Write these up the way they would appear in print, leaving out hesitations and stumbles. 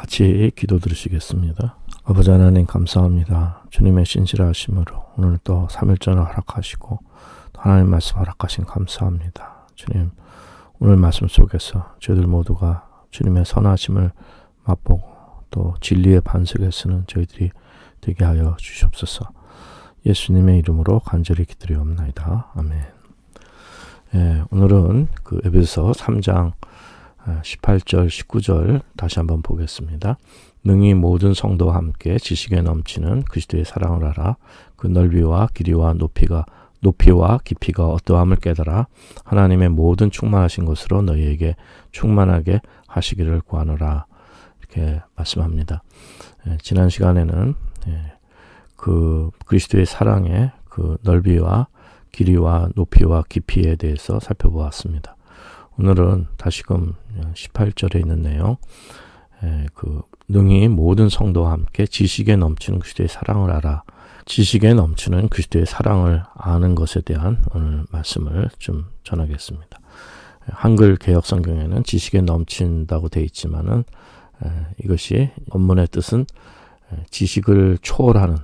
같이 기도 드리시겠습니다. 아버지 하나님 감사합니다. 주님의 신실하심으로 오늘 또 3일전을 허락하시고 또 하나님 말씀 허락하신 감사합니다. 주님, 오늘 말씀 속에서 저희들 모두가 주님의 선하심을 맛보고 또 진리의 반석에 서는 저희들이 되게 하여 주시옵소서. 예수님의 이름으로 간절히 기도리옵나이다. 아멘. 오늘은 그 에베소서 3장 18절 19절 다시 한번 보겠습니다. 능히 모든 성도와 함께 지식에 넘치는 그리스도의 사랑을 알아 그 넓이와 길이와 높이와 깊이가 어떠함을 깨달아 하나님의 모든 충만하신 것으로 너희에게 충만하게 하시기를 구하노라. 이렇게 말씀합니다. 지난 시간에는 그 그리스도의 사랑의 그 넓이와 길이와 높이와 깊이에 대해서 살펴보았습니다. 오늘은 다시금 18절에 있는 내용, 그 능히 모든 성도와 함께 지식에 넘치는 그리스도의 사랑을 알아. 지식에 넘치는 그리스도의 사랑을 아는 것에 대한 오늘 말씀을 좀 전하겠습니다. 한글 개역 성경에는 지식에 넘친다고 되어 있지만은 이것이 원문의 뜻은 지식을 초월하는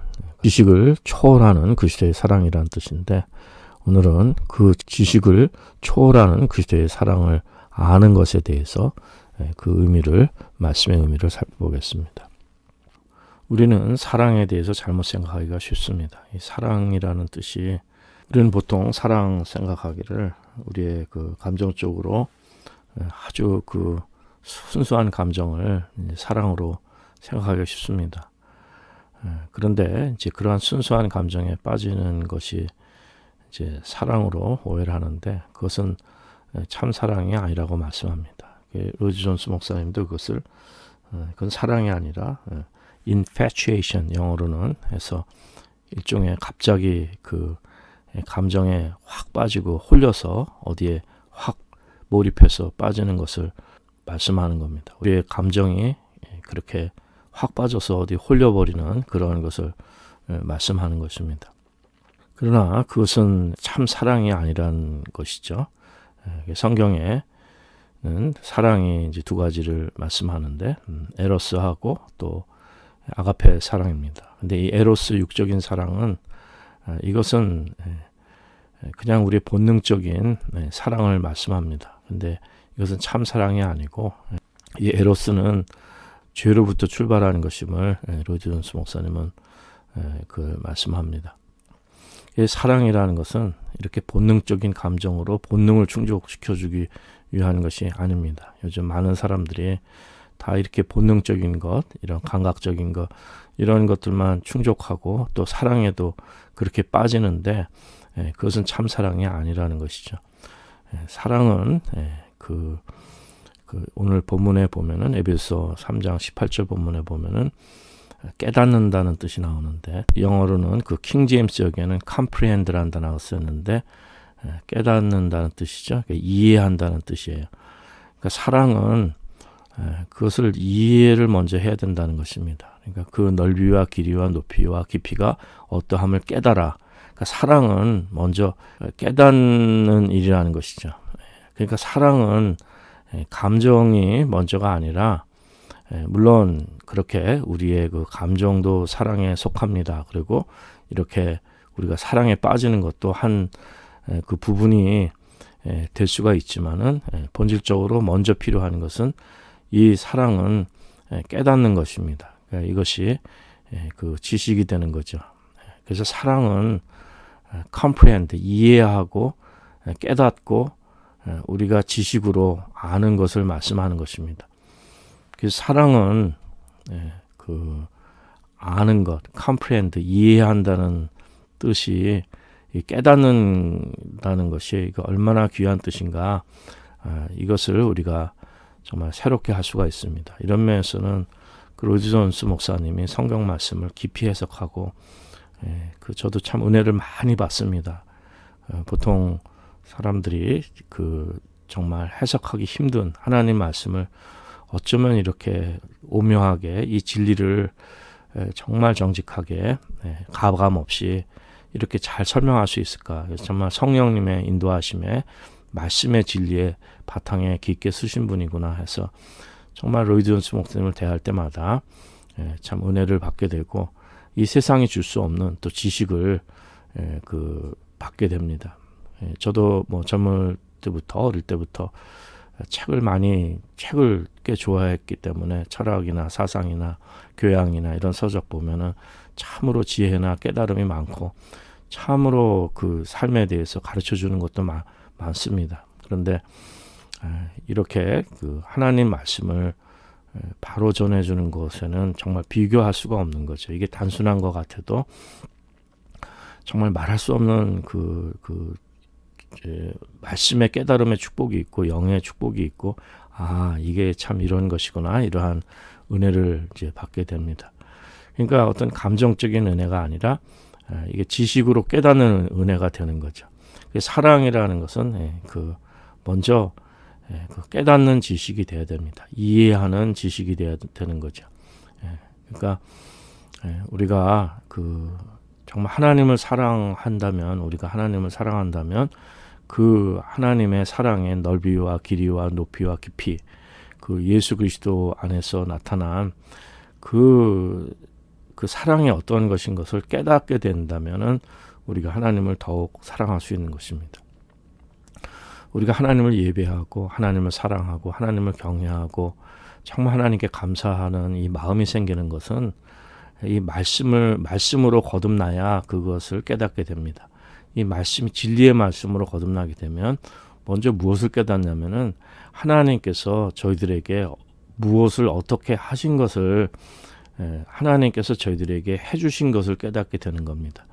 그리스도의 사랑이라는 뜻인데, 오늘은 그 지식을 초월하는 그리스도의 사랑을 아는 것에 대해서 그 의미를, 말씀의 의미를 살펴보겠습니다. 우리는 사랑에 대해서 잘못 생각하기가 쉽습니다. 이 사랑이라는 뜻이, 우리는 보통 사랑 생각하기를 우리의 그 감정적으로 아주 그 순수한 감정을 사랑으로 생각하기가 쉽습니다. 그런데 이제 그러한 순수한 감정에 빠지는 것이 이제 사랑으로 오해를 하는데, 그것은 참 사랑이 아니라고 말씀합니다. 로이드 존스 목사님도 그건 사랑이 아니라 infatuation, 영어로는 해서 일종의 갑자기 그 감정에 확 빠지고 홀려서 어디에 확 몰입해서 빠지는 것을 말씀하는 겁니다. 우리의 감정이 그렇게 확 빠져서 어디 홀려버리는 그런 것을 말씀하는 것입니다. 그러나 그것은 참 사랑이 아니란 것이죠. 성경에는 사랑이 이제 두 가지를 말씀하는데, 에로스하고 또 아가페 사랑입니다. 근데 이 에로스 육적인 사랑은 이것은 그냥 우리의 본능적인 사랑을 말씀합니다. 근데 이것은 참 사랑이 아니고, 이 에로스는 죄로부터 출발하는 것임을 로이드 존스 목사님은 그 말씀합니다. 이 사랑이라는 것은 이렇게 본능적인 감정으로 본능을 충족시켜주기 위한 것이 아닙니다. 요즘 많은 사람들이 다 이렇게 본능적인 것, 이런 감각적인 것, 이런 것들만 충족하고 또 사랑에도 그렇게 빠지는데, 그것은 참 사랑이 아니라는 것이죠. 사랑은 오늘 본문에 보면은 에베소 3장 18절 본문에 보면은 깨닫는다는 뜻이 나오는데, 영어로는 그 킹 제임스 역에는 comprehend라는 단어가 쓰였는데 깨닫는다는 뜻이죠. 그러니까 이해한다는 뜻이에요. 그러니까 사랑은 그것을 이해를 먼저 해야 된다는 것입니다. 그러니까 그 넓이와 길이와 높이와 깊이가 어떠함을 깨달아. 그러니까 사랑은 먼저 깨닫는 일이라는 것이죠. 그러니까 사랑은 감정이 먼저가 아니라, 물론 그렇게 우리의 그 감정도 사랑에 속합니다. 그리고 이렇게 우리가 사랑에 빠지는 것도 한 그 부분이 될 수가 있지만은, 본질적으로 먼저 필요한 것은 이 사랑은 깨닫는 것입니다. 그러니까 이것이 그 지식이 되는 거죠. 그래서 사랑은 comprehend, 이해하고 깨닫고 우리가 지식으로 아는 것을 말씀하는 것입니다. 그래서 사랑은 그 아는 것, comprehend, 이해한다는 뜻이 깨닫는다는 것이 얼마나 귀한 뜻인가, 이것을 우리가 정말 새롭게 할 수가 있습니다. 이런 면에서는 그 로이드 존스 목사님이 성경 말씀을 깊이 해석하고, 저도 참 은혜를 많이 받습니다. 보통 사람들이 그 정말 해석하기 힘든 하나님 말씀을 어쩌면 이렇게 오묘하게 이 진리를 정말 정직하게 가감 없이 이렇게 잘 설명할 수 있을까? 정말 성령님의 인도하심에 말씀의 진리의 바탕에 깊게 쓰신 분이구나 해서 정말 로이드 존스 목사님을 대할 때마다 참 은혜를 받게 되고 이 세상이 줄 수 없는 또 지식을 받게 됩니다. 저도 뭐 젊을 때부터 어릴 때부터 책을 꽤 좋아했기 때문에 철학이나 사상이나 교양이나 이런 서적 보면은 참으로 지혜나 깨달음이 많고 참으로 그 삶에 대해서 가르쳐 주는 것도 많습니다. 그런데 이렇게 그 하나님 말씀을 바로 전해주는 것에는 정말 비교할 수가 없는 거죠. 이게 단순한 것 같아도 정말 말할 수 없는 말씀의 깨달음의 축복이 있고 영의 축복이 있고 이게 참 이런 것이구나 이러한 은혜를 이제 받게 됩니다. 그러니까 어떤 감정적인 은혜가 아니라 이게 지식으로 깨닫는 은혜가 되는 거죠. 사랑이라는 것은 먼저 그 깨닫는 지식이 돼야 됩니다. 이해하는 지식이 돼야 되는 거죠. 그러니까 우리가 정말 하나님을 사랑한다면 그 하나님의 사랑의 넓이와 길이와 높이와 깊이 그 예수 그리스도 안에서 나타난 그 사랑이 어떤 것인 것을 깨닫게 된다면은 우리가 하나님을 더욱 사랑할 수 있는 것입니다. 우리가 하나님을 예배하고 하나님을 사랑하고 하나님을 경외하고 정말 하나님께 감사하는 이 마음이 생기는 것은 이 말씀으로 거듭나야 그것을 깨닫게 됩니다. 이 말씀이 진리의 말씀으로 거듭나게 되면 먼저 무엇을 깨닫냐면은 하나님께서 저희들에게 무엇을 어떻게 하신 것을 하나님께서 저희들에게 해주신 것을 깨닫게 되는 겁니다.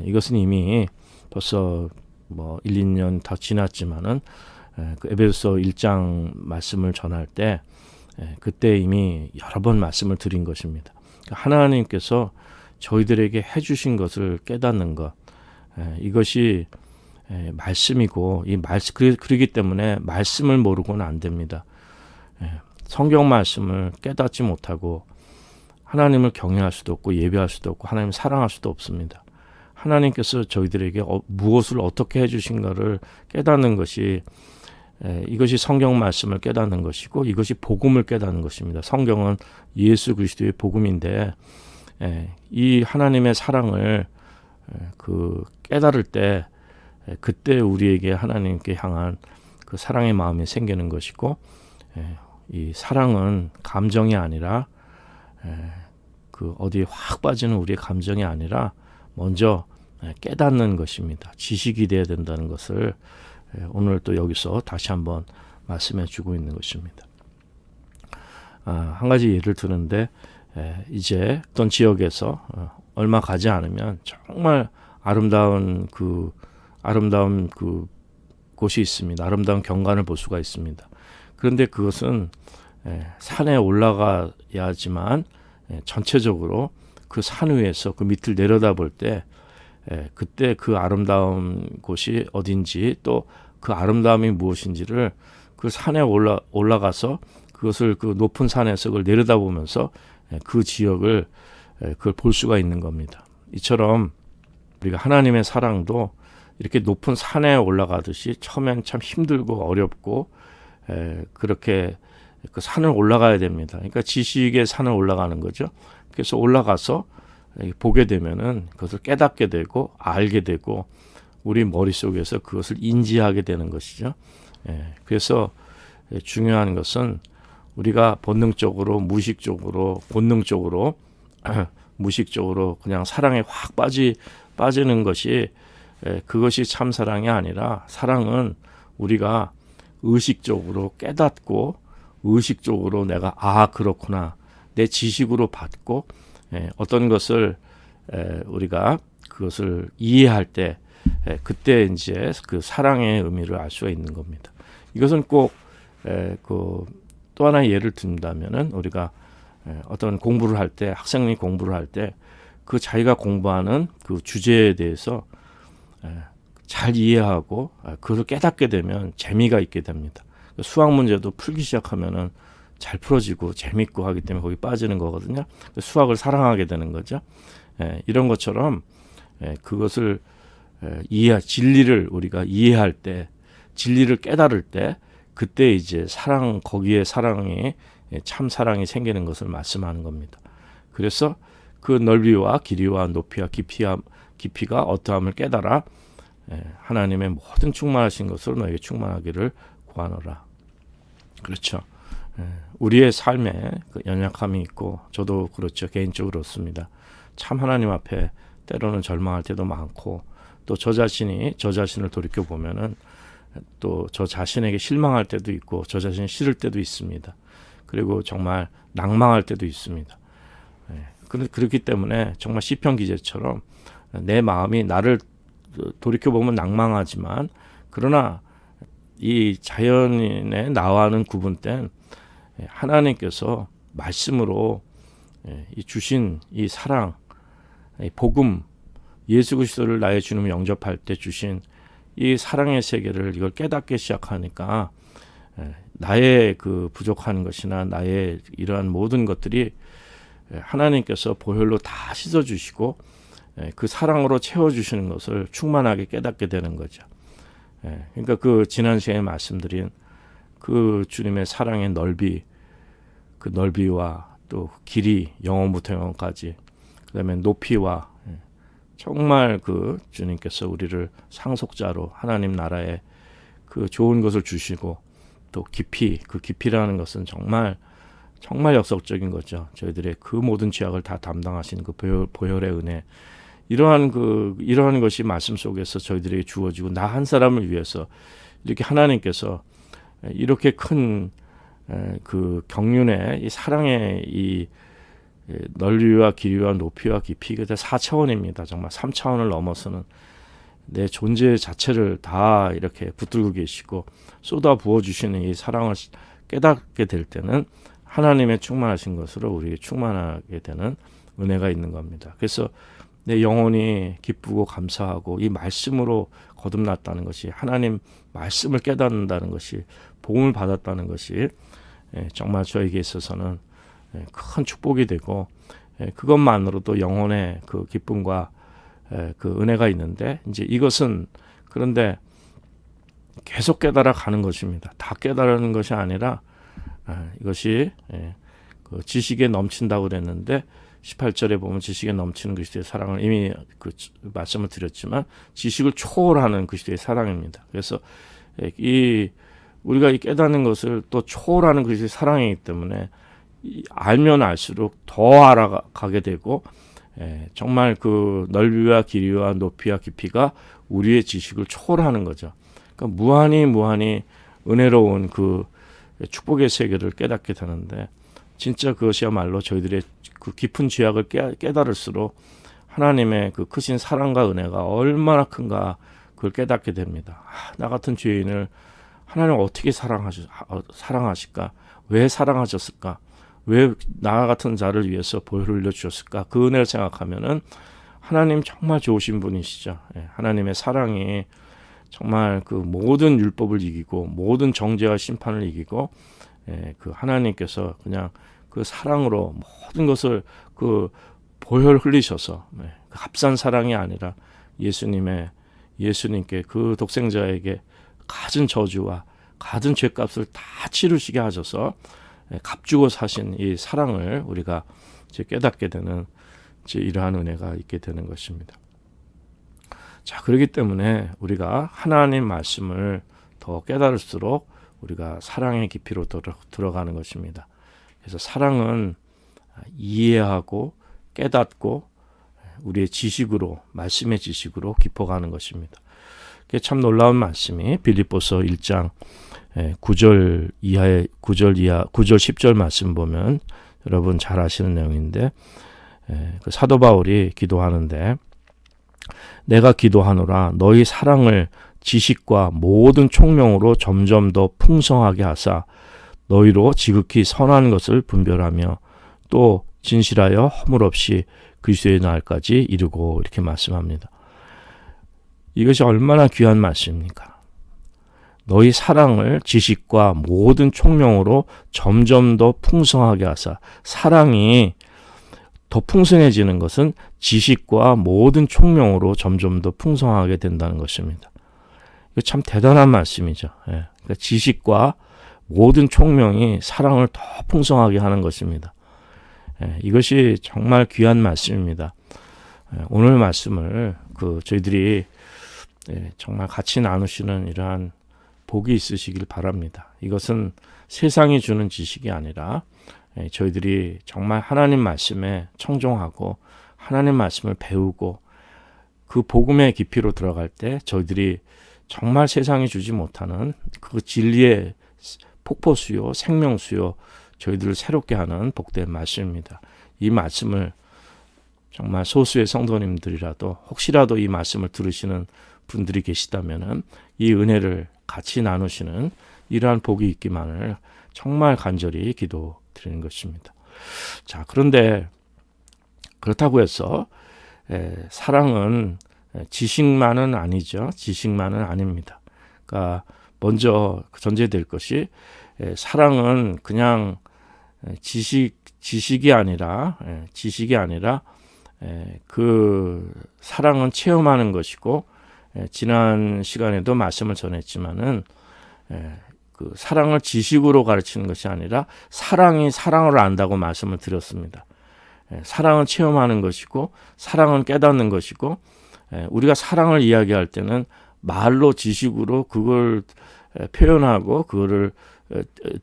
이것은 이미 벌써 1, 2년 더 지났지만은 그 에베소서 1장 말씀을 전할 때 그때 이미 여러 번 말씀을 드린 것입니다. 하나님께서 저희들에게 해주신 것을 깨닫는 것, 이것이 말씀이고 그러기 때문에 말씀을 모르고는 안 됩니다. 성경 말씀을 깨닫지 못하고 하나님을 경외할 수도 없고 예배할 수도 없고 하나님을 사랑할 수도 없습니다. 하나님께서 저희들에게 무엇을 어떻게 해주신가를 깨닫는 것이 이것이 성경 말씀을 깨닫는 것이고 이것이 복음을 깨닫는 것입니다. 성경은 예수 그리스도의 복음인데 이 하나님의 사랑을 깨달을 때 그때 우리에게 하나님께 향한 그 사랑의 마음이 생기는 것이고 이 사랑은 감정이 아니라 어디에 확 빠지는 우리의 감정이 아니라 먼저 깨닫는 것입니다. 지식이 되어야 된다는 것을 오늘 또 여기서 다시 한번 말씀해 주고 있는 것입니다. 한 가지 예를 드는데 이제 어떤 지역에서 얼마 가지 않으면 정말 아름다운 곳이 있습니다. 아름다운 경관을 볼 수가 있습니다. 그런데 그것은 산에 올라가야지만 전체적으로 그 산 위에서 그 밑을 내려다볼 때 그때 그 아름다운 곳이 어딘지 또 그 아름다움이 무엇인지를 그 산에 올라가서 그것을 그 높은 산에서 그걸 내려다보면서 그 지역을 그걸 볼 수가 있는 겁니다. 이처럼 우리가 하나님의 사랑도 이렇게 높은 산에 올라가듯이 처음엔 참 힘들고 어렵고 그렇게 그 산을 올라가야 됩니다. 그러니까 지식의 산을 올라가는 거죠. 그래서 올라가서 보게 되면은 그것을 깨닫게 되고 알게 되고 우리 머릿속에서 그것을 인지하게 되는 것이죠. 그래서 중요한 것은 우리가 본능적으로 무의식적으로 본능적으로 무의식적으로 그냥 사랑에 확 빠지는 것이 그것이 참 사랑이 아니라 사랑은 우리가 의식적으로 깨닫고 의식적으로 내가 그렇구나 내 지식으로 받고 어떤 것을 우리가 그것을 이해할 때 그때 이제 그 사랑의 의미를 알 수가 있는 겁니다. 이것은 꼭 또 하나의 예를 든다면은 우리가 어떤 공부를 할 때 학생이 공부를 할 때 그 자기가 공부하는 그 주제에 대해서 잘 이해하고 그것을 깨닫게 되면 재미가 있게 됩니다. 수학 문제도 풀기 시작하면은 잘 풀어지고 재밌고 하기 때문에 거기 빠지는 거거든요. 수학을 사랑하게 되는 거죠. 이런 것처럼 그것을 진리를 우리가 이해할 때, 진리를 깨달을 때, 그때 이제 거기에 사랑이 참 사랑이 생기는 것을 말씀하는 겁니다. 그래서 그 넓이와 길이와 높이와 깊이가 어떠함을 깨달아 하나님의 모든 충만하신 것으로 너에게 충만하기를 구하노라. 그렇죠. 우리의 삶에 그 연약함이 있고 저도 그렇죠. 개인적으로 그렇습니다. 참 하나님 앞에 때로는 절망할 때도 많고 또 저 자신을 돌이켜 보면은 또 저 자신에게 실망할 때도 있고 저 자신이 싫을 때도 있습니다. 그리고 정말 낭망할 때도 있습니다. 그렇기 때문에 정말 시편 기자처럼 내 마음이 나를 돌이켜 보면 낭망하지만 그러나 이 자연인의 나와는 구분된 하나님께서 말씀으로 이 주신 이 사랑, 이 복음, 예수 그리스도를 나의 주님으로 영접할 때 주신 이 사랑의 세계를 이걸 깨닫기 시작하니까 나의 그 부족한 것이나 나의 이러한 모든 것들이 하나님께서 보혈로 다 씻어주시고 그 사랑으로 채워주시는 것을 충만하게 깨닫게 되는 거죠. 그러니까 그 지난 시간에 말씀드린 그 주님의 사랑의 넓이, 그 넓이와 또 길이 영원부터 영원까지, 그 다음에 높이와 정말 그 주님께서 우리를 상속자로 하나님 나라에 그 좋은 것을 주시고 또 깊이, 그 깊이라는 것은 정말 역설적인 거죠. 저희들의 그 모든 죄악을 다 담당하신 그 보혈의 은혜, 이러한 것이 말씀 속에서 저희들에게 주어지고 나 한 사람을 위해서 이렇게 하나님께서 이렇게 큰 그 경륜의 이 사랑의 이 넓이와 길이와 높이와 깊이가 4차원입니다. 정말 3차원을 넘어서는 내 존재 자체를 다 이렇게 붙들고 계시고 쏟아 부어주시는 이 사랑을 깨닫게 될 때는 하나님의 충만하신 것으로 우리에게 충만하게 되는 은혜가 있는 겁니다. 그래서 내 영혼이 기쁘고 감사하고 이 말씀으로 거듭났다는 것이, 하나님 말씀을 깨닫는다는 것이, 복음을 받았다는 것이 정말 저에게 있어서는 큰 축복이 되고 그것만으로도 영혼의 그 기쁨과 그 은혜가 있는데, 이제 이것은 그런데 계속 깨달아 가는 것입니다. 다 깨달는 것이 아니라 이것이 그 지식에 넘친다고 그랬는데 18절에 보면 지식에 넘치는 그리스도의 사랑을 이미 그 말씀을 드렸지만 지식을 초월하는 그리스도의 사랑입니다. 그래서 우리가 이 깨닫는 것을 또 초월하는 그리스도의 사랑이기 때문에 알면 알수록 더 알아가게 되고 정말 그 넓이와 길이와 높이와 깊이가 우리의 지식을 초월하는 거죠. 그러니까 무한히 은혜로운 그 축복의 세계를 깨닫게 되는데, 진짜 그것이야말로 저희들의 그 깊은 죄악을 깨달을수록 하나님의 그 크신 사랑과 은혜가 얼마나 큰가 그걸 깨닫게 됩니다. 나 같은 죄인을 하나님 어떻게 사랑하실까? 왜 사랑하셨을까? 왜 나 같은 자를 위해서 보혈을 흘려주셨을까? 그 은혜를 생각하면은 하나님 정말 좋으신 분이시죠. 하나님의 사랑이 정말 그 모든 율법을 이기고 모든 정죄와 심판을 이기고 그 하나님께서 그냥 그 사랑으로 모든 것을 그 보혈 흘리셔서 그 값싼 사랑이 아니라 예수님께 그 독생자에게 갖은 저주와 갖은 죄값을 다 치르시게 하셔서 값주고 사신 이 사랑을 우리가 이제 깨닫게 되는 이제 이러한 은혜가 있게 되는 것입니다. 자, 그렇기 때문에 우리가 하나님 말씀을 더 깨달을수록 우리가 사랑의 깊이로 들어가는 것입니다. 그래서 사랑은 이해하고 깨닫고 우리의 지식으로, 말씀의 지식으로 깊어가는 것입니다. 그게 참 놀라운 말씀이 빌립보서 1장 9절 10절 말씀 보면 여러분 잘 아시는 내용인데, 그 사도 바울이 기도하는데, 내가 기도하노라 너희 사랑을 지식과 모든 총명으로 점점 더 풍성하게 하사 너희로 지극히 선한 것을 분별하며 또 진실하여 허물 없이 그리스도의 날까지 이르고, 이렇게 말씀합니다. 이것이 얼마나 귀한 말씀입니까? 너희 사랑을 지식과 모든 총명으로 점점 더 풍성하게 하사, 사랑이 더 풍성해지는 것은 지식과 모든 총명으로 점점 더 풍성하게 된다는 것입니다. 이거 참 대단한 말씀이죠. 그러니까 지식과 모든 총명이 사랑을 더 풍성하게 하는 것입니다. 이것이 정말 귀한 말씀입니다. 오늘 말씀을 저희들이 정말 같이 나누시는 이러한 복이 있으시길 바랍니다. 이것은 세상이 주는 지식이 아니라 저희들이 정말 하나님 말씀에 청종하고 하나님 말씀을 배우고 그 복음의 깊이로 들어갈 때 저희들이 정말 세상이 주지 못하는 그 진리의 폭포수요, 생명수요, 저희들을 새롭게 하는 복된 말씀입니다. 이 말씀을 정말 소수의 성도님들이라도 혹시라도 이 말씀을 들으시는 분들이 계시다면 이 은혜를 같이 나누시는 이러한 복이 있기만을 정말 간절히 기도드리는 것입니다. 자, 그런데 그렇다고 해서 사랑은 지식만은 아니죠. 지식만은 아닙니다. 그러니까 먼저 전제될 것이 사랑은 그냥 지식이 아니라 그 사랑은 체험하는 것이고 지난 시간에도 말씀을 전했지만은 그 사랑을 지식으로 가르치는 것이 아니라 사랑이 사랑을 안다고 말씀을 드렸습니다. 사랑은 체험하는 것이고 사랑은 깨닫는 것이고 우리가 사랑을 이야기할 때는 말로 지식으로 그걸 표현하고 그거를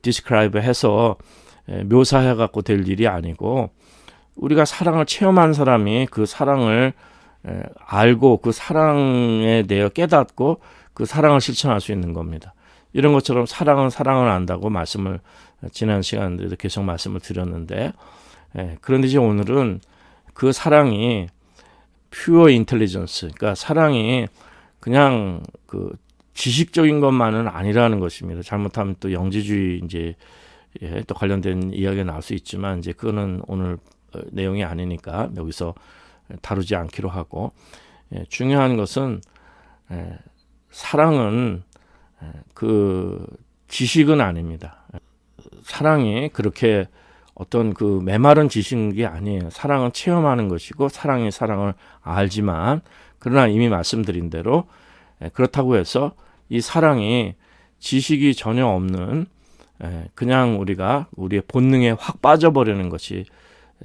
describe 해서 묘사해 갖고 될 일이 아니고 우리가 사랑을 체험한 사람이 그 사랑을 알고 그 사랑에 대해 깨닫고 그 사랑을 실천할 수 있는 겁니다. 이런 것처럼 사랑은 사랑을 안다고 말씀을 지난 시간들에도 계속 말씀을 드렸는데 그런데 이제 오늘은 그 사랑이 pure intelligence, 그러니까 사랑이 그냥 그 지식적인 것만은 아니라는 것입니다. 잘못하면 또 영지주의 이제 또 관련된 이야기가 나올 수 있지만 이제 그거는 오늘 내용이 아니니까 여기서 다루지 않기로 하고 중요한 것은 사랑은 그 지식은 아닙니다. 사랑이 그렇게 어떤 그 메마른 지식이 아니에요. 사랑은 체험하는 것이고 사랑이 사랑을 알지만 그러나 이미 말씀드린 대로 그렇다고 해서 이 사랑이 지식이 전혀 없는 그냥 우리가 우리의 본능에 확 빠져버리는 것이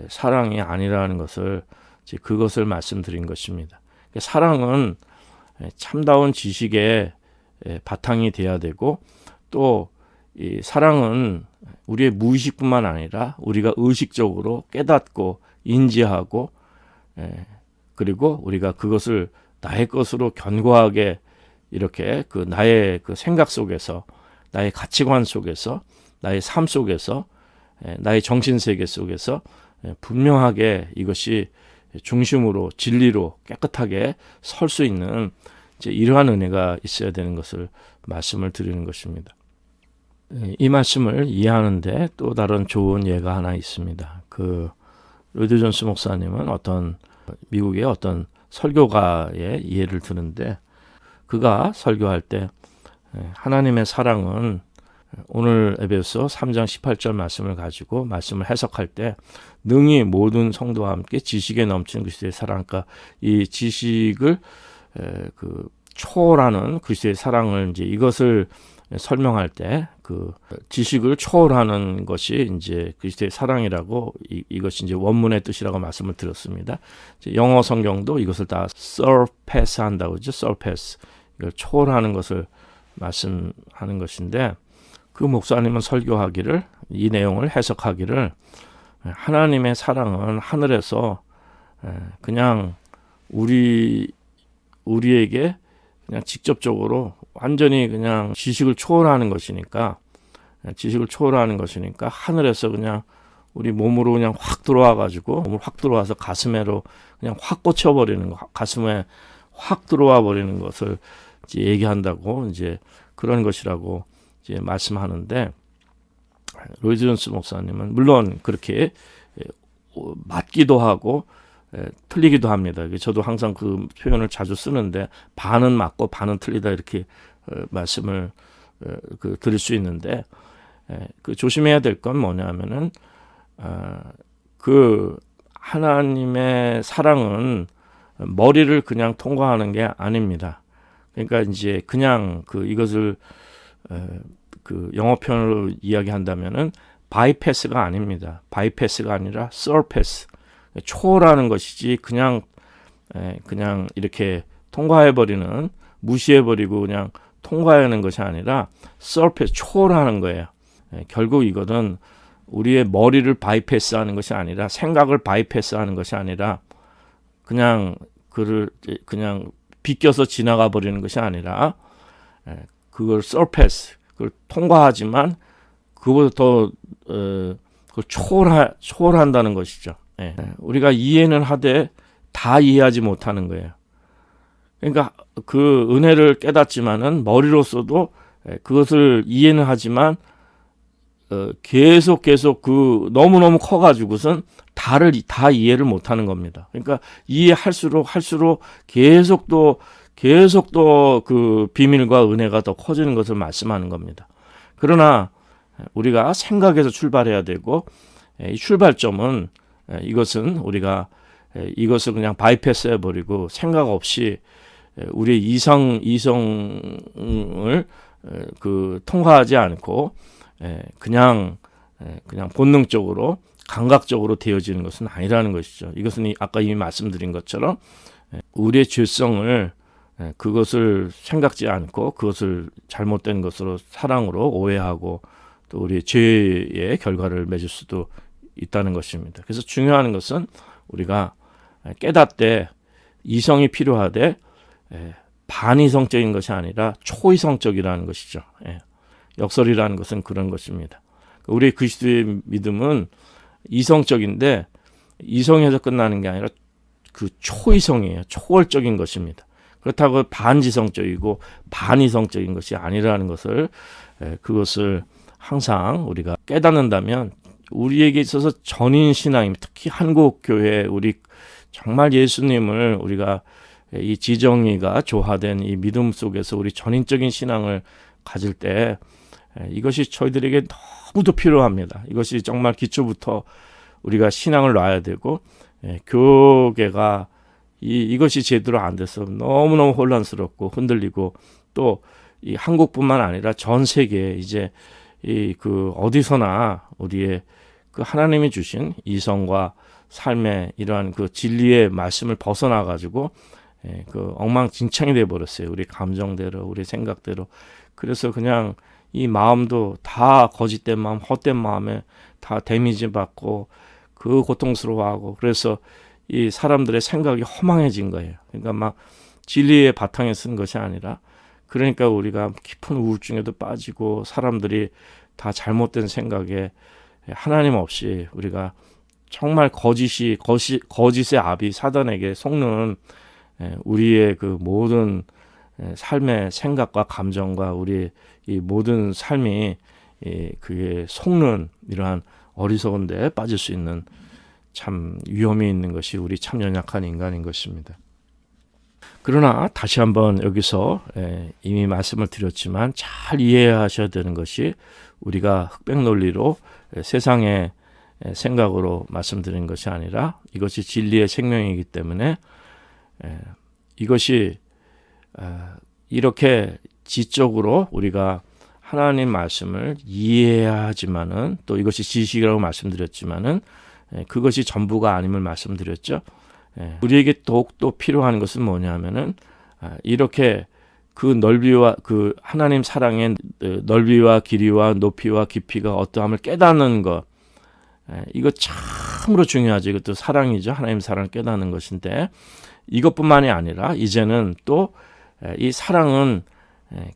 사랑이 아니라는 것을 그것을 말씀드린 것입니다. 사랑은 참다운 지식의 바탕이 돼야 되고 또 이 사랑은 우리의 무의식뿐만 아니라 우리가 의식적으로 깨닫고 인지하고 그리고 우리가 그것을 나의 것으로 견고하게 이렇게 그 나의 그 생각 속에서 나의 가치관 속에서 나의 삶 속에서 나의 정신세계 속에서 분명하게 이것이 중심으로 진리로 깨끗하게 설 수 있는 이제 이러한 은혜가 있어야 되는 것을 말씀을 드리는 것입니다. 이 말씀을 이해하는데 또 다른 좋은 예가 하나 있습니다. 그 로이드 존스 목사님은 어떤 미국의 어떤 설교가의 예를 드는데 그가 설교할 때 하나님의 사랑은 오늘 에베소 3장 18절 말씀을 가지고 말씀을 해석할 때 능히 모든 성도와 함께 지식에 넘치는 그리스도의 사랑, 그러니까 이 지식을 그 초월하는 그리스도의 사랑을 이제 이것을 설명할 때 그 지식을 초월하는 것이 이제 그리스도의 사랑이라고 이것이 이제 원문의 뜻이라고 말씀을 드렸습니다. 이제 영어 성경도 이것을 다 surpass 한다고 그러죠. surpass. 이걸 초월하는 것을 말씀하는 것인데 그 목사님은 설교하기를 이 내용을 해석하기를 하나님의 사랑은 하늘에서 그냥 우리에게 그냥 직접적으로 완전히 그냥 지식을 초월하는 것이니까 하늘에서 그냥 우리 몸으로 그냥 확 들어와 가지고 몸을 확 들어와서 가슴에로 그냥 확 꽂혀버리는 거, 가슴에 확 들어와 버리는 것을 이제 얘기한다고 이제 그런 것이라고 이제 말씀하는데 로이드 존스 목사님은 물론 그렇게 맞기도 하고 틀리기도 합니다. 저도 항상 그 표현을 자주 쓰는데 반은 맞고 반은 틀리다 이렇게 말씀을 드릴 수 있는데 그 조심해야 될 건 뭐냐면은 그 하나님의 사랑은 머리를 그냥 통과하는 게 아닙니다. 그러니까 이제 그냥 그 이것을 그 영어 표현으로 이야기한다면은 바이패스가 아닙니다. 바이패스가 아니라 서패스, 초월하는 것이지 그냥 이렇게 통과해버리는, 무시해버리고 그냥 통과하는 것이 아니라 서패스, 초월하는 거예요. 결국 이거는 우리의 머리를 바이패스하는 것이 아니라, 생각을 바이패스하는 것이 아니라 그냥 그냥 비껴서 지나가 버리는 것이 아니라 그걸 서패스, 그걸 통과하지만 그보다 더 그걸 초월한다는 것이죠. 우리가 이해는 하되 다 이해하지 못하는 거예요. 그러니까 그 은혜를 깨닫지만은 머리로서도 그것을 이해는 하지만 계속 그 너무너무 커가지고선 다 이해를 못하는 겁니다. 그러니까 이해할수록 계속 또 그 비밀과 은혜가 더 커지는 것을 말씀하는 겁니다. 그러나 우리가 생각에서 출발해야 되고, 이 출발점은 이것은 우리가 이것을 그냥 바이패스 해버리고 생각 없이 우리의 이성을 통과하지 않고 그냥 본능적으로 감각적으로 되어지는 것은 아니라는 것이죠. 이것은 아까 이미 말씀드린 것처럼 우리의 죄성을, 그것을 생각지 않고 그것을 잘못된 것으로 사랑으로 오해하고 또 우리의 죄의 결과를 맺을 수도 있다는 것입니다. 그래서 중요한 것은 우리가 깨닫되 이성이 필요하되 반이성적인 것이 아니라 초이성적이라는 것이죠. 역설이라는 것은 그런 것입니다. 우리 그리스도의 믿음은 이성적인데 이성에서 끝나는 게 아니라 그 초이성이에요. 초월적인 것입니다. 그렇다고 반지성적이고 반이성적인 것이 아니라는 것을, 그것을 항상 우리가 깨닫는다면 우리에게 있어서 전인 신앙입니다. 특히 한국 교회, 우리 정말 예수님을 우리가 이 지정의가 조화된 이 믿음 속에서 우리 전인적인 신앙을 가질 때 이것이 저희들에게 너무도 필요합니다. 이것이 정말 기초부터 우리가 신앙을 놔야 되고, 교계가 이것이 제대로 안 돼서 너무너무 혼란스럽고 흔들리고, 또 이 한국뿐만 아니라 전 세계에 이제 그 어디서나 우리의 그 하나님이 주신 이성과 삶의 이러한 그 진리의 말씀을 벗어나 가지고 그 엉망진창이 돼 버렸어요. 우리 감정대로, 우리 생각대로. 그래서 그냥 이 마음도 다 거짓된 마음, 헛된 마음에 다 데미지 받고 그 고통스러워하고, 그래서 이 사람들의 생각이 허망해진 거예요. 그러니까 막 진리의 바탕에 쓴 것이 아니라, 그러니까 우리가 깊은 우울증에도 빠지고 사람들이 다 잘못된 생각에 하나님 없이 우리가 정말 거짓의 압이 사단에게 속는 우리의 그 모든 삶의 생각과 감정과 우리의 이 모든 삶이 그게 속는 이러한 어리석은 데에 빠질 수 있는 참 위험이 있는 것이 우리 참 연약한 인간인 것입니다. 그러나 다시 한번 여기서 이미 말씀을 드렸지만 잘 이해하셔야 되는 것이, 우리가 흑백 논리로 세상의 생각으로 말씀드린 것이 아니라 이것이 진리의 생명이기 때문에 이것이 이렇게 지적으로 우리가 하나님 말씀을 이해해야 하지만은, 또 이것이 지식이라고 말씀드렸지만은 그것이 전부가 아님을 말씀드렸죠. 우리에게 더욱더 필요한 것은 뭐냐면은 이렇게 그 넓이와 그 하나님 사랑의 넓이와 길이와 높이와 깊이가 어떠함을 깨닫는 것, 이거 참으로 중요하죠. 이것도 사랑이죠. 하나님 사랑을 깨닫는 것인데, 이것뿐만이 아니라 이제는 또 이 사랑은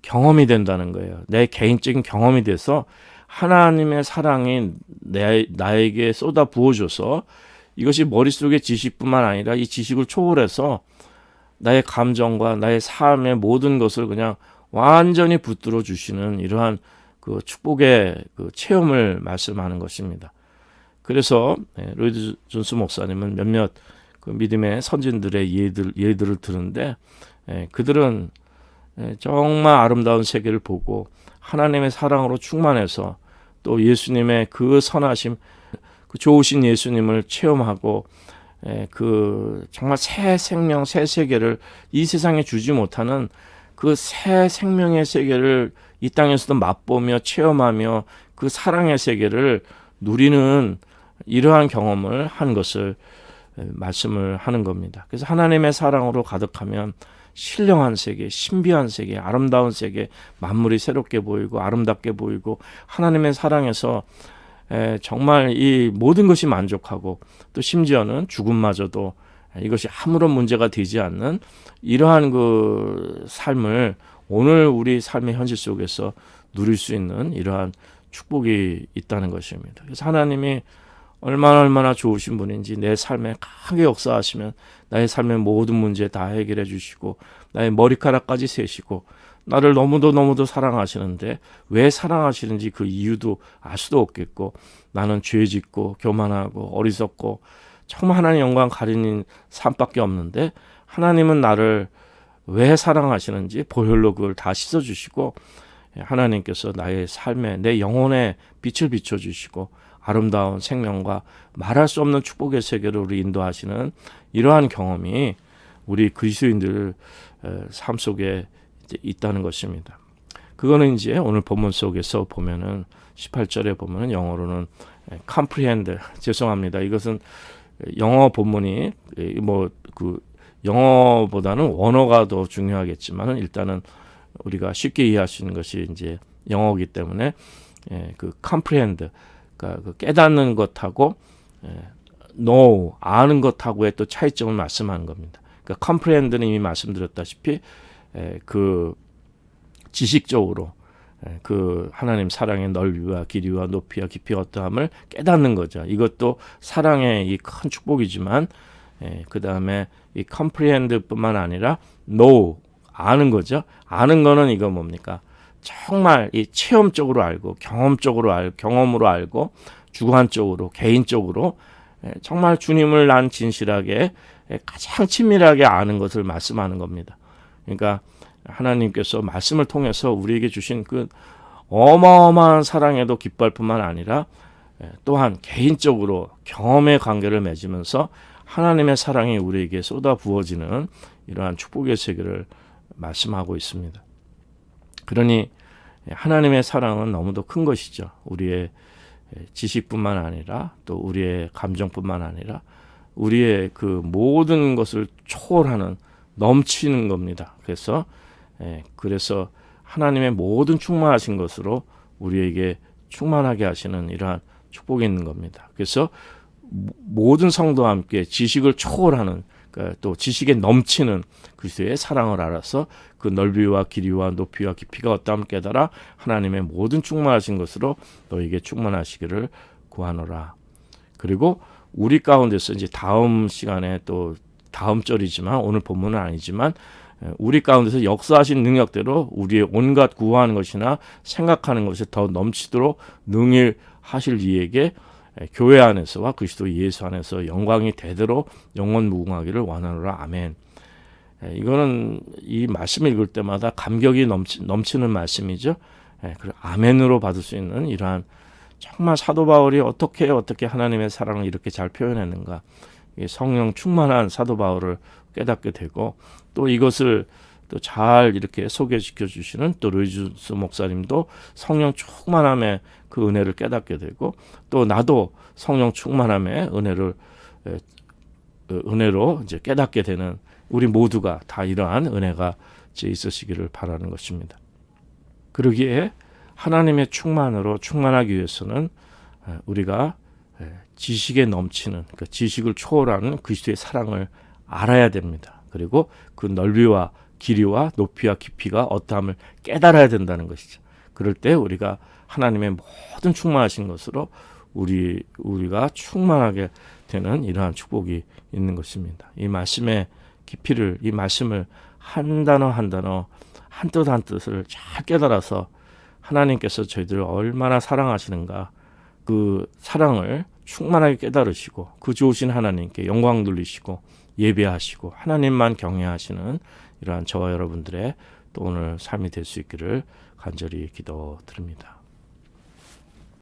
경험이 된다는 거예요. 내 개인적인 경험이 돼서 하나님의 사랑이 나에게 쏟아 부어줘서, 이것이 머릿속의 지식뿐만 아니라 이 지식을 초월해서 나의 감정과 나의 삶의 모든 것을 그냥 완전히 붙들어 주시는 이러한 그 축복의 그 체험을 말씀하는 것입니다. 그래서 로이드 존스 목사님은 몇몇 그 믿음의 선진들의 예들을 들은데, 그들은 정말 아름다운 세계를 보고 하나님의 사랑으로 충만해서 또 예수님의 그 선하심, 그 좋으신 예수님을 체험하고 그 정말 새 생명, 새 세계를 이 세상에 주지 못하는 그 새 생명의 세계를 이 땅에서도 맛보며 체험하며 그 사랑의 세계를 누리는 이러한 경험을 한 것을 말씀을 하는 겁니다. 그래서 하나님의 사랑으로 가득하면 신령한 세계, 신비한 세계, 아름다운 세계, 만물이 새롭게 보이고 아름답게 보이고 하나님의 사랑에서 정말 이 모든 것이 만족하고 또 심지어는 죽음마저도 이것이 아무런 문제가 되지 않는 이러한 그 삶을 오늘 우리 삶의 현실 속에서 누릴 수 있는 이러한 축복이 있다는 것입니다. 그래서 하나님이 얼마나 좋으신 분인지 내 삶에 강하게 역사하시면 나의 삶의 모든 문제 다 해결해 주시고 나의 머리카락까지 세시고 나를 너무도 사랑하시는데 왜 사랑하시는지 그 이유도 알 수도 없겠고 나는 죄짓고 교만하고 어리석고 정말 하나님 영광 가리는 삶밖에 없는데 하나님은 나를 왜 사랑하시는지 보혈로 그걸 다 씻어주시고 하나님께서 나의 삶에 내 영혼에 빛을 비춰주시고 아름다운 생명과 말할 수 없는 축복의 세계로 우리 인도하시는 이러한 경험이 우리 그리스도인들 삶 속에 있다는 것입니다. 그거는 이제 오늘 본문 속에서 보면은 18절에 보면은 영어로는 comprehend, 죄송합니다. 이것은 영어 본문이 뭐 그 영어보다는 원어가 더 중요하겠지만은 일단은 우리가 쉽게 이해할 수 있는 것이 이제 영어이기 때문에 그 comprehend, 그러니까 그 깨닫는 것하고 know, 아는 것하고의 또 차이점을 말씀하는 겁니다. 그러니까 comprehend는 이미 말씀드렸다시피 그 지식적으로 그 하나님 사랑의 넓이와 길이와 높이와 깊이와 어떠함을 깨닫는 거죠. 이것도 사랑의 이 큰 축복이지만 그 다음에 이 comprehend뿐만 아니라 know, 아는 거죠. 아는 거는 이거 뭡니까? 정말 이 체험적으로 알고 경험으로 알고 주관적으로 개인적으로 정말 주님을 난 진실하게 가장 친밀하게 아는 것을 말씀하는 겁니다. 그러니까 하나님께서 말씀을 통해서 우리에게 주신 그 어마어마한 사랑에도 기뻐할 뿐만 아니라 또한 개인적으로 경험의 관계를 맺으면서 하나님의 사랑이 우리에게 쏟아 부어지는 이러한 축복의 세계를 말씀하고 있습니다. 그러니 하나님의 사랑은 너무도 큰 것이죠. 우리의 지식뿐만 아니라 또 우리의 감정뿐만 아니라 우리의 그 모든 것을 초월하는 넘치는 겁니다. 그래서 하나님의 모든 충만하신 것으로 우리에게 충만하게 하시는 이러한 축복이 있는 겁니다. 그래서 모든 성도와 함께 지식을 초월하는, 그러니까 또 지식에 넘치는 그리스도의 사랑을 알아서 그 넓이와 길이와 높이와 깊이가 어떠함을 깨달아 하나님의 모든 충만하신 것으로 너에게 충만하시기를 구하노라. 그리고 우리 가운데서 이제 다음 시간에 또 다음 절이지만 오늘 본문은 아니지만 우리 가운데서 역사하신 능력대로 우리의 온갖 구하는 것이나 생각하는 것이 더 넘치도록 능일하실 이에게 교회 안에서와 그리스도 예수 안에서 영광이 되도록 영원 무궁하기를 원하노라. 아멘. 이거는 이 말씀을 읽을 때마다 감격이 넘치는 말씀이죠. 아멘으로 받을 수 있는 이러한 정말 사도 바울이 어떻게 하나님의 사랑을 이렇게 잘 표현했는가. 성령 충만한 사도 바울을 깨닫게 되고 또 이것을 또 잘 이렇게 소개시켜 주시는 또 로이주스 목사님도 성령 충만함의 그 은혜를 깨닫게 되고 또 나도 성령 충만함의 은혜로 이제 깨닫게 되는 우리 모두가 다 이러한 은혜가 이제 있으시기를 바라는 것입니다. 그러기에 하나님의 충만으로 충만하기 위해서는 우리가 지식에 넘치는 그 지식을 초월하는 그리스도의 사랑을 알아야 됩니다. 그리고 그 넓이와 길이와 높이와 깊이가 어떠함을 깨달아야 된다는 것이죠. 그럴 때 우리가 하나님의 모든 충만하신 것으로 우리가 충만하게 되는 이러한 축복이 있는 것입니다. 이 말씀의 깊이를, 이 말씀을 한 단어 한 단어, 한 뜻 한 뜻을 잘 깨달아서 하나님께서 저희들을 얼마나 사랑하시는가, 그 사랑을 충만하게 깨달으시고 그 좋으신 하나님께 영광 돌리시고 예배하시고 하나님만 경외하시는 이러한 저와 여러분들의 또 오늘 삶이 될 수 있기를 간절히 기도드립니다.